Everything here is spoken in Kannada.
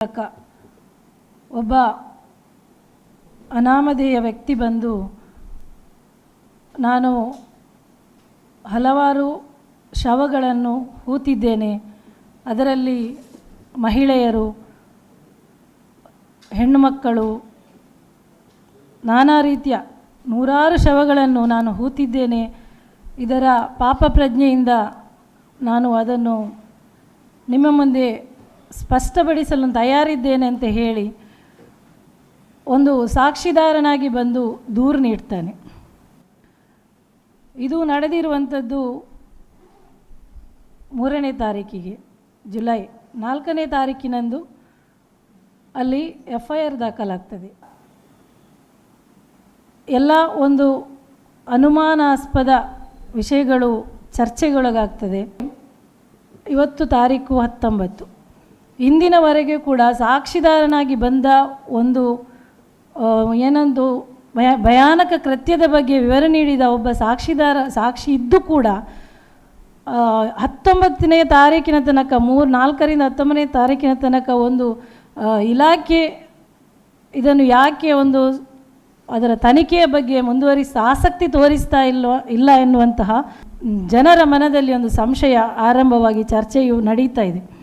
ಒಬ್ಬ ಅನಾಮಧೇಯ ವ್ಯಕ್ತಿ ಬಂದು ನಾನು ಹಲವಾರು ಶವಗಳನ್ನು ಹೂತಿದ್ದೇನೆ, ಅದರಲ್ಲಿ ಮಹಿಳೆಯರು, ಹೆಣ್ಣುಮಕ್ಕಳು, ನಾನಾ ರೀತಿಯ ನೂರಾರು ಶವಗಳನ್ನು ನಾನು ಹೂತಿದ್ದೇನೆ. ಇದರ ಪಾಪ ಪ್ರಜ್ಞೆಯಿಂದ ನಾನು ಅದನ್ನು ನಿಮ್ಮ ಮುಂದೆ ಸ್ಪಷ್ಟಪಡಿಸಲು ತಯಾರಿದ್ದೇನೆ ಅಂತ ಹೇಳಿ ಒಂದು ಸಾಕ್ಷಿದಾರನಾಗಿ ಬಂದು ದೂರು ನೀಡ್ತಾನೆ. ಇದು ನಡೆದಿರುವಂಥದ್ದು 3ನೇ ತಾರೀಕಿಗೆ, ಜುಲೈ 4ನೇ ತಾರೀಕಿನಂದು ಅಲ್ಲಿ FIR ದಾಖಲಾಗ್ತದೆ. ಎಲ್ಲ ಒಂದು ಅನುಮಾನಾಸ್ಪದ ವಿಷಯಗಳು ಚರ್ಚೆಗೊಳಗಾಗ್ತದೆ. ಇವತ್ತು ತಾರೀಕು 19. ಇಂದಿನವರೆಗೆ ಕೂಡ ಸಾಕ್ಷಿದಾರನಾಗಿ ಬಂದ ಒಂದು ಏನೊಂದು ಭಯಾನಕ ಕೃತ್ಯದ ಬಗ್ಗೆ ವಿವರ ನೀಡಿದ ಒಬ್ಬ ಸಾಕ್ಷಿ ಇದ್ದು ಕೂಡ 19ನೇ ತಾರೀಕಿನ ತನಕ 4ರಿಂದ 19ನೇ ತಾರೀಕಿನ ತನಕ ಒಂದು ಇಲಾಖೆ ಇದನ್ನು ಯಾಕೆ ಒಂದು ಅದರ ತನಿಖೆಯ ಬಗ್ಗೆ ಆಸಕ್ತಿ ತೋರಿಸ್ತಾ ಇಲ್ಲ ಎನ್ನುವಂತಹ ಜನರ ಮನದಲ್ಲಿ ಒಂದು ಸಂಶಯ ಆರಂಭವಾಗಿ ಚರ್ಚೆಯು ನಡೀತಾ ಇದೆ.